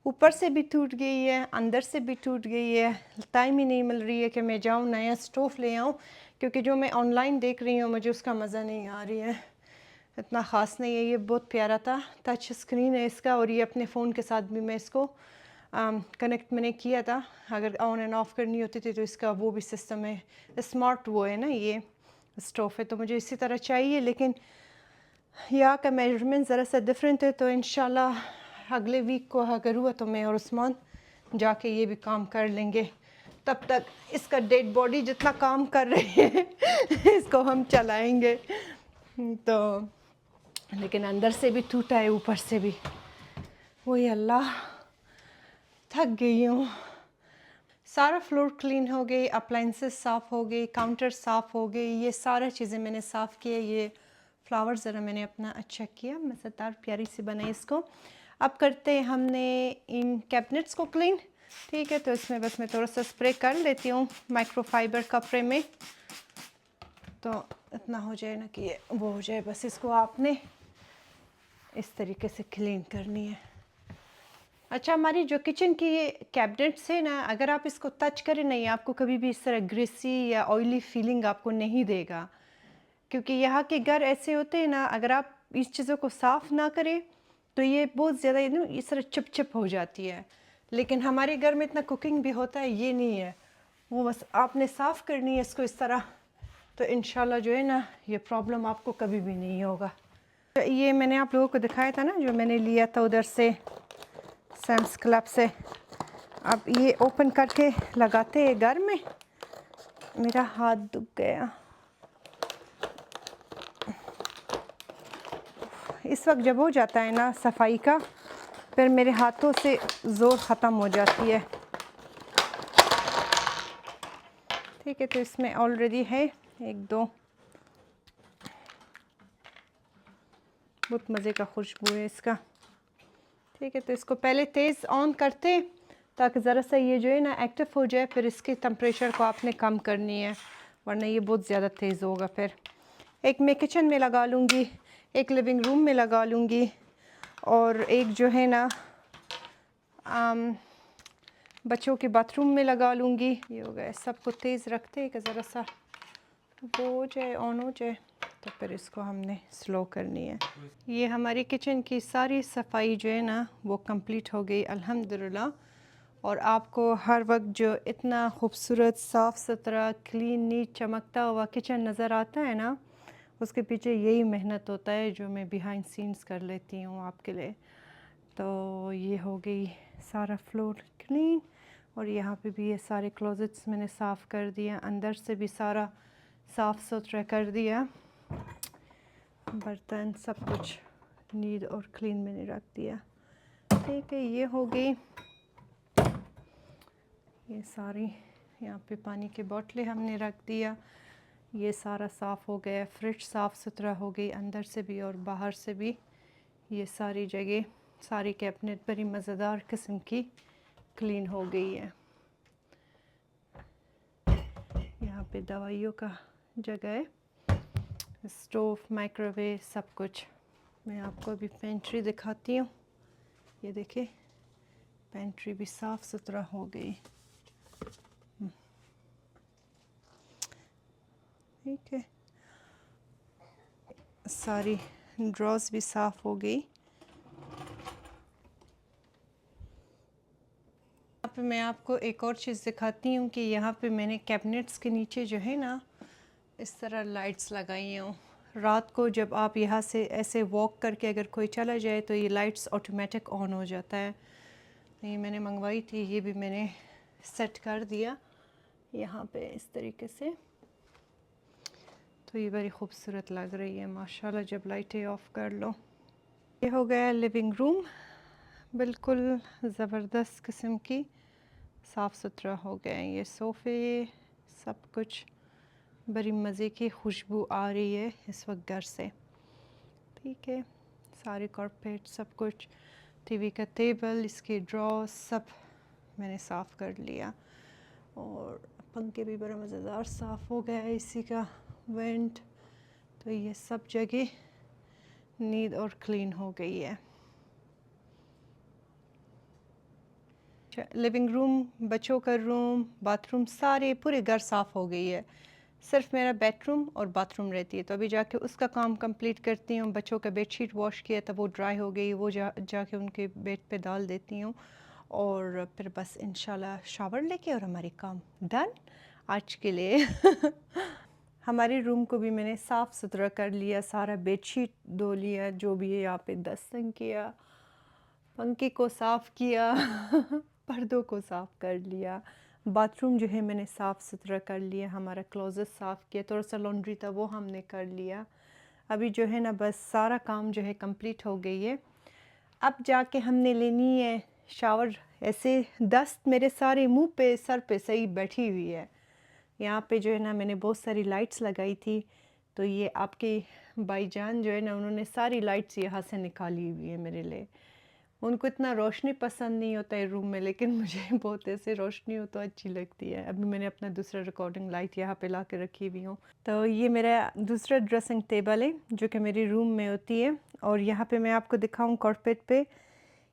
ऊपर से भी टूट गई है, अंदर से भी टूट गई है। टाइम ही नहीं मिल रही है कि मैं जाऊँ नया स्टोव ले आऊँ, क्योंकि जो मैं ऑनलाइन देख रही हूँ मुझे उसका मज़ा नहीं आ रही है, इतना ख़ास नहीं है। ये बहुत प्यारा था, टच स्क्रीन है इसका, और ये अपने फ़ोन के साथ भी मैं इसको कनेक्ट मैंने किया था। अगर ऑन एंड ऑफ़ करनी होती थी तो इसका वो भी सिस्टम है, स्मार्ट वो है ना ये स्टोव है। तो मुझे इसी तरह चाहिए, लेकिन यहाँ का मेजरमेंट ज़रा सा डिफरेंट है। तो इंशाल्लाह अगले वीक को अगर हुआ तो मैं और उस्मान जाके ये भी काम कर लेंगे। तब तक इसका डेड बॉडी जितना काम कर रहे हैं इसको हम चलाएंगे। तो लेकिन अंदर से भी टूटा है, ऊपर से भी। वही अल्लाह, थक गई हूँ। सारा फ्लोर क्लीन हो गई, अप्लाइंसेस साफ़ हो गई, काउंटर साफ़ हो गई, ये सारा चीज़ें मैंने साफ़ किया। ये फ्लावर ज़रा मैंने अपना अच्छा किया, मज़ेदार प्यारी सी बनाई इसको। अब करते हैं हमने इन कैबिनेट्स को क्लीन। ठीक है, तो इसमें बस मैं थोड़ा सा स्प्रे कर लेती हूँ माइक्रोफाइबर कपड़े में, तो इतना हो जाए ना कि ये वो हो जाए। बस इसको आपने इस तरीके से क्लीन करनी है। अच्छा, हमारी जो किचन की ये कैबिनेट्स है ना, अगर आप इसको टच करें नहीं, आपको कभी भी इस तरह ग्रीसी या ऑयली फीलिंग आपको नहीं देगा, क्योंकि यहाँ के घर ऐसे होते हैं ना, अगर आप इस चीज़ों को साफ़ ना करें तो ये बहुत ज़्यादा इस तरह चिप हो जाती है। लेकिन हमारे घर में इतना कुकिंग भी होता है, ये नहीं है। वो बस आपने साफ़ करनी है इसको इस तरह, तो इंशाल्लाह जो है ना ये प्रॉब्लम आपको कभी भी नहीं होगा। ये मैंने आप लोगों को दिखाया था ना, जो मैंने लिया था उधर से सैम्स क्लब से। अब ये ओपन करके लगाते हैं घर में। मेरा हाथ दुख गया। इस वक्त जब हो जाता है ना सफाई का, फिर मेरे हाथों से ज़ोर ख़त्म हो जाती है। ठीक है, तो इसमें ऑलरेडी है 1-2, बहुत मज़े का खुशबू है इसका। ठीक है, तो इसको पहले तेज़ ऑन करते ताकि ज़रा सा ये जो है ना एक्टिव हो जाए। फिर इसके टेम्परेचर को आपने कम करनी है, वरना ये बहुत ज़्यादा तेज़ होगा। फिर एक मैं किचन में लगा लूँगी, एक लिविंग रूम में लगा लूँगी, और एक जो है ना बच्चों के बाथरूम में लगा लूँगी। ये हो गया। सबको तेज़ रखते हैं कि ज़रा सा वो हो जाए, ऑन हो जाए, तो फिर इसको हमने स्लो करनी है। ये हमारी किचन की सारी सफाई जो है ना वो कंप्लीट हो गई अल्हम्दुलिल्लाह। और आपको हर वक्त जो इतना खूबसूरत साफ़ सुथरा क्लीन नीट चमकता हुआ किचन नज़र आता है ना, उसके पीछे यही मेहनत होता है जो मैं बिहाइंड सीन्स कर लेती हूँ आपके लिए। तो ये हो गई सारा फ्लोर क्लीन, और यहाँ पे भी ये सारे क्लोजेट्स मैंने साफ़ कर दिया, अंदर से भी सारा साफ़ सुथरा कर दिया, बर्तन सब कुछ नीट और क्लीन मैंने रख दिया। ठीक है, ये हो गई। ये सारी यहाँ पे पानी की बोतलें हमने रख दिया, ये सारा साफ़ हो गया, फ्रिज साफ़ सुथरा हो गई अंदर से भी और बाहर से भी। ये सारी जगह, सारी कैबिनेट बड़ी मज़ेदार किस्म की क्लीन हो गई है। यहाँ पे दवाइयों का जगह है, स्टोव, माइक्रोवेव, सब कुछ। मैं आपको अभी पेंट्री दिखाती हूँ। ये देखिए, पेंट्री भी साफ़ सुथरा हो गई। ठीक है, सारी ड्रॉर्स भी साफ़ हो गई। यहाँ पे मैं आपको एक और चीज़ दिखाती हूँ कि यहाँ पे मैंने कैबिनेट्स के नीचे जो है ना, इस तरह लाइट्स लगाई हूँ। रात को जब आप यहाँ से ऐसे वॉक करके अगर कोई चला जाए तो ये लाइट्स ऑटोमेटिक ऑन हो जाता है। ये मैंने मंगवाई थी, ये भी मैंने सेट कर दिया यहाँ पे इस तरीके से। तो ये बड़ी खूबसूरत लग रही है माशाल्लाह जब लाइटें ऑफ कर लो। ये हो गया लिविंग रूम, बिल्कुल ज़बरदस्त किस्म की साफ़ सुथरा हो गया है। ये सोफ़े, सब कुछ बड़ी मज़े की खुशबू आ रही है इस वक्त घर से। ठीक है, सारे कारपेट, सब कुछ, टीवी का टेबल, इसके ड्रॉ, सब मैंने साफ़ कर लिया। और पंखे भी बड़ा मज़ेदार साफ़ हो गया है, इसी का वेंट। तो ये सब जगह नीट और क्लीन हो गई है। लिविंग रूम, बच्चों का रूम, बाथरूम, सारे पूरे घर साफ़ हो गई है। सिर्फ मेरा बेडरूम और बाथरूम रहती है, तो अभी जाके उसका काम कंप्लीट करती हूँ। बच्चों का बेडशीट वॉश किया था, वो ड्राई हो गई, वो जाके उनके बेड पे डाल देती हूँ। और फिर बस इंशाल्लाह शावर लेके और हमारी काम डन आज के लिए। हमारे रूम को भी मैंने साफ़ सुथरा कर लिया, सारा बेडशीट धो लिया, जो भी है यहाँ पे डस्टिंग किया, पंखे को साफ़ किया, पर्दों को साफ़ कर लिया। बाथरूम जो है मैंने साफ़ सुथरा कर लिया, हमारा क्लोज़ेट साफ़ किया, थोड़ा सा लॉन्ड्री था वो हमने कर लिया। अभी जो है ना बस सारा काम जो है कंप्लीट हो गई है। अब जाके हमने लेनी है शावर। ऐसे डस्ट मेरे सारे मुंह पे, सर पे सही बैठी हुई है। यहाँ पे जो है ना मैंने बहुत सारी लाइट्स लगाई थी, तो ये आपके भाईजान जो है ना उन्होंने सारी लाइट्स यहाँ से निकाली हुई है मेरे लिए। उनको इतना रोशनी पसंद नहीं होता है रूम में, लेकिन मुझे बहुत ऐसे रोशनी हो तो अच्छी लगती है। अभी मैंने अपना दूसरा रिकॉर्डिंग लाइट यहाँ पे ला के रखी हुई हूँ। तो ये मेरा दूसरा ड्रेसिंग टेबल है जो कि मेरी रूम में होती है। और यहाँ पे मैं आपको दिखाऊँ कारपेट पे,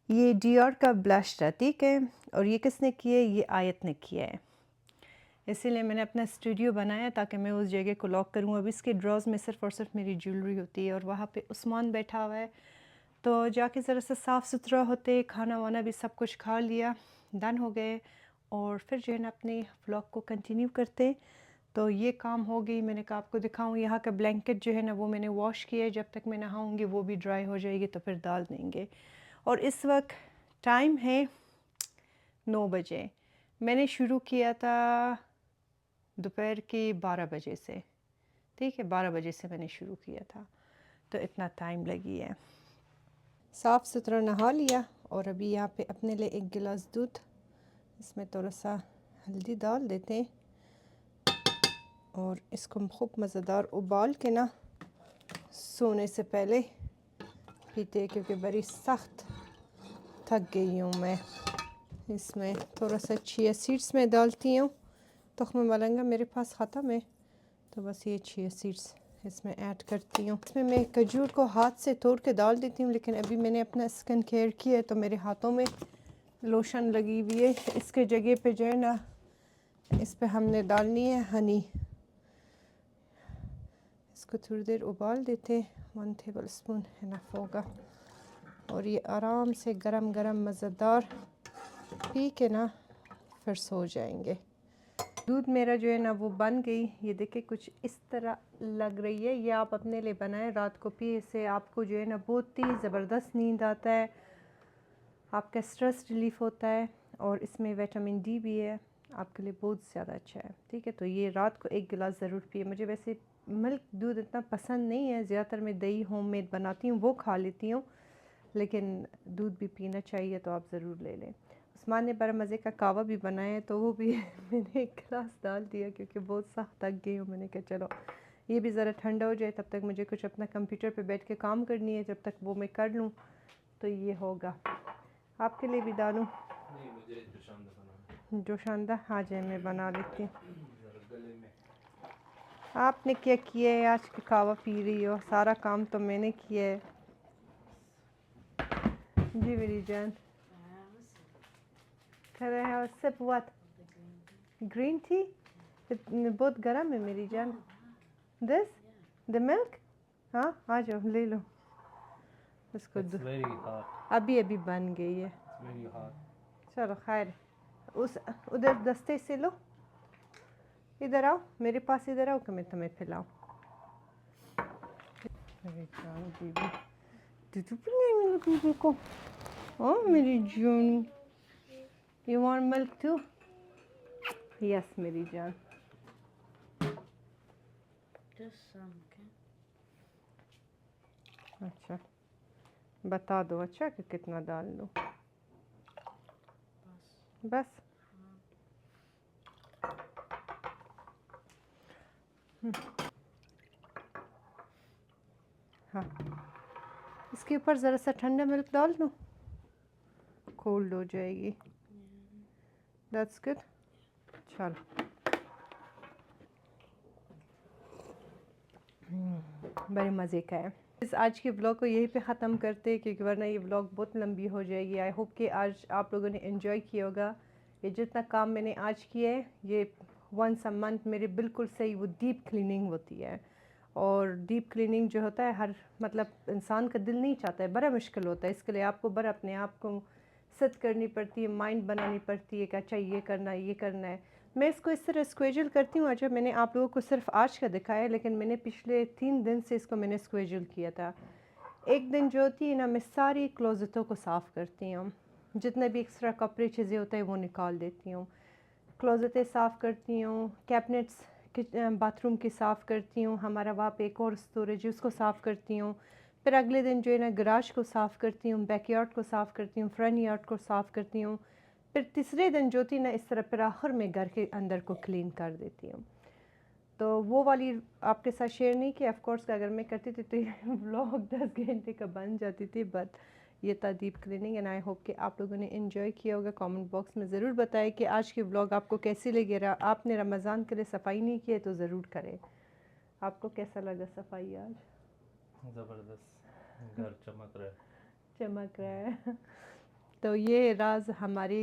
ये डियोर का ब्लश था, ठीक है। और ये किसने किया है? ये आयत ने किया है। इसीलिए मैंने अपना स्टूडियो बनाया ताकि मैं उस जगह को लॉक करूँ। अब इसके ड्रॉज में सिर्फ़ और सिर्फ मेरी ज्वेलरी होती है, और वहाँ पे उस्मान बैठा हुआ है। तो जाके ज़रा सा साफ़ सुथरा होते, खाना वाना भी सब कुछ खा लिया, डन हो गए, और फिर जो है ना अपने व्लॉग को कंटिन्यू करते। तो ये काम हो गई। मैंने कहा आपको दिखाऊं, यहाँ का ब्लैंकेट जो है ना वो मैंने वॉश किया है, जब तक मैं नहाऊंगी वो भी ड्राई हो जाएगी तो फिर डाल देंगे। और इस वक्त टाइम है 9 बजे। मैंने शुरू किया था दोपहर के 12 बजे से, ठीक है, 12 बजे से मैंने शुरू किया था, तो इतना टाइम लगी है। साफ़ सुथरा नहा लिया, और अभी यहाँ पे अपने लिए एक गिलास दूध, इसमें थोड़ा सा हल्दी डाल देते हैं, और इसको खूब मज़ेदार उबाल के ना सोने से पहले पीते, क्योंकि बड़ी सख्त थक गई हूँ मैं। इसमें थोड़ा सा चिया सीड्स में डालती हूँ, तुख्म मलंगा मेरे पास ख़त्म है, तो बस ये चिया सीड्स इसमें ऐड करती हूँ। इसमें मैं खजूर को हाथ से तोड़ के डाल देती हूँ, लेकिन अभी मैंने अपना स्किन केयर किया है तो मेरे हाथों में लोशन लगी हुई है। इसके जगह पे जो है ना इस पे हमने डालनी है हनी। इसको थोड़ी देर उबाल देते, 1 टेबल स्पून इनफ होगा। और ये आराम से गरम गरम मज़ेदार पी के ना फिर सो जाएंगे। दूध मेरा जो है ना वो बन गई, ये देखिए कुछ इस तरह लग रही है। ये आप अपने लिए बनाएं, रात को पिए से आपको जो है ना बहुत ही ज़बरदस्त नींद आता है, आपका स्ट्रेस रिलीफ होता है और इसमें विटामिन डी भी है, आपके लिए बहुत ज़्यादा अच्छा है। ठीक है, तो ये रात को एक गिलास ज़रूर पिए। मुझे वैसे मिल्क दूध इतना पसंद नहीं है, ज़्यादातर मैं दही होममेड बनाती हूँ वो खा लेती हूँ, लेकिन दूध भी पीना चाहिए तो आप ज़रूर ले लें। उस्मान ने बड़ा मज़े का कावा भी बनाया है तो वो भी मैंने एक गिलास डाल दिया क्योंकि बहुत सख्त थक गई हूँ। मैंने कहा चलो ये भी ज़रा ठंडा हो जाए, तब तक मुझे कुछ अपना कंप्यूटर पे बैठ के काम करनी है, जब तक वो मैं कर लूँ तो ये होगा। आपके लिए भी डालूँ? नहीं, मुझे जोशांदा बनाना जोशांदा आ जाए, मैं बना लेती हूँ। जरा गले में। आपने क्या किया है आज के कावा पी रही हो? सारा काम तो मैंने किया है। जी मेरी जान, कर रहे हैं सिप व्हाट? Green tea? बहुत गर्म है मेरी जान। This the milk? हाँ आ जाओ ले लो इसको। It's very hot. अभी अभी बन गई है। It's very hot. चलो खैर, उस उधर दस्ते से लो, इधर आओ मेरे पास, इधर आओ कि मैं तुम्हें पिलाऊं। मेरी जान बीबी, दूध पिलाएं मेरे बीबी को। ओ मेरी जान, you want milk too? Yes मेरी जान। अच्छा बता दो अच्छा कि कितना डाल लूं? बस हाँ, इसके ऊपर ज़रा सा ठंडा मिल्क डाल दूं? कोल्ड हो जाएगी। That's good. चलो बड़े मज़े का है। इस आज के ब्लॉग को यहीं पे ख़त्म करते हैं क्योंकि वरना ये ब्लॉग बहुत लंबी हो जाएगी। आई होप कि आज आप लोगों ने एंजॉय किया होगा। ये जितना काम मैंने आज किया है ये वंस अ मंथ मेरे बिल्कुल सही वो डीप क्लीनिंग होती है। और डीप क्लीनिंग जो होता है हर मतलब इंसान का दिल नहीं चाहता है, बड़ा मुश्किल होता है। इसके लिए आपको बड़ा अपने आप को सेट करनी पड़ती है, माइंड बनानी पड़ती है कि अच्छा ये करना है, ये करना है। मैं इसको इस तरह स्क्वेजल करती हूँ। अच्छा मैंने आप लोगों को सिर्फ आज का दिखाया है, लेकिन मैंने पिछले 3 दिन से इसको मैंने स्क्वेजल किया था। एक दिन जो होती है ना, मैं सारी क्लोज़ेटों को साफ़ करती हूँ, जितने भी एक्स्ट्रा कपड़े चीज़ें होते हैं वो निकाल देती हूँ, क्लोज़ेटें साफ़ करती हूँ, कैबिनेट्स बाथरूम की साफ़ करती हूँ, हमारा वहाँ पे एक और स्टोरेज है उसको साफ़ करती हूँ। फिर अगले दिन जो है ना गराज को साफ़ करती हूँ, बैकयार्ड को साफ़ करती हूँ, फ्रंट यार्ड को साफ़ करती हूँ। फिर तीसरे दिन जो थी ना इस तरह फिर आखिर में घर के अंदर को क्लीन कर देती हूँ। तो वो वाली आपके साथ शेयर नहीं की ऑफ कोर्स, अगर मैं करती थी तो ये व्लॉग 10 घंटे का बन जाती थी, बट ये था deep cleaning. And I hope कि आप लोगों ने एंजॉय किया होगा। कमेंट बॉक्स में ज़रूर बताएं कि आज की व्लॉग आपको कैसी लगी। आपने रमज़ान के लिए सफाई नहीं की है तो ज़रूर करें। आपको कैसा लगा सफाई आज? ज़बरदस्त, घर चमक रहा है। चमक रहा है तो ये राज हमारे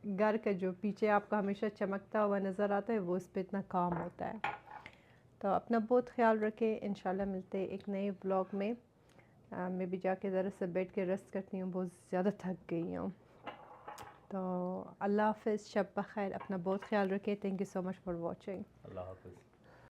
घर का जो पीछे आपको हमेशा चमकता हुआ नज़र आता है वो इस पे इतना काम होता है। तो अपना बहुत ख्याल रखें। इंशाल्लाह मिलते हैं एक नए व्लॉग में। मैं भी जाके ज़रा से बैठ के रेस्ट करती हूँ, बहुत ज़्यादा थक गई हूँ। तो अल्लाह हाफ़िज़, शब बख़ैर, अपना बहुत ख्याल रखें। Thank you so much for watching. अल्लाह हाफ़िज़।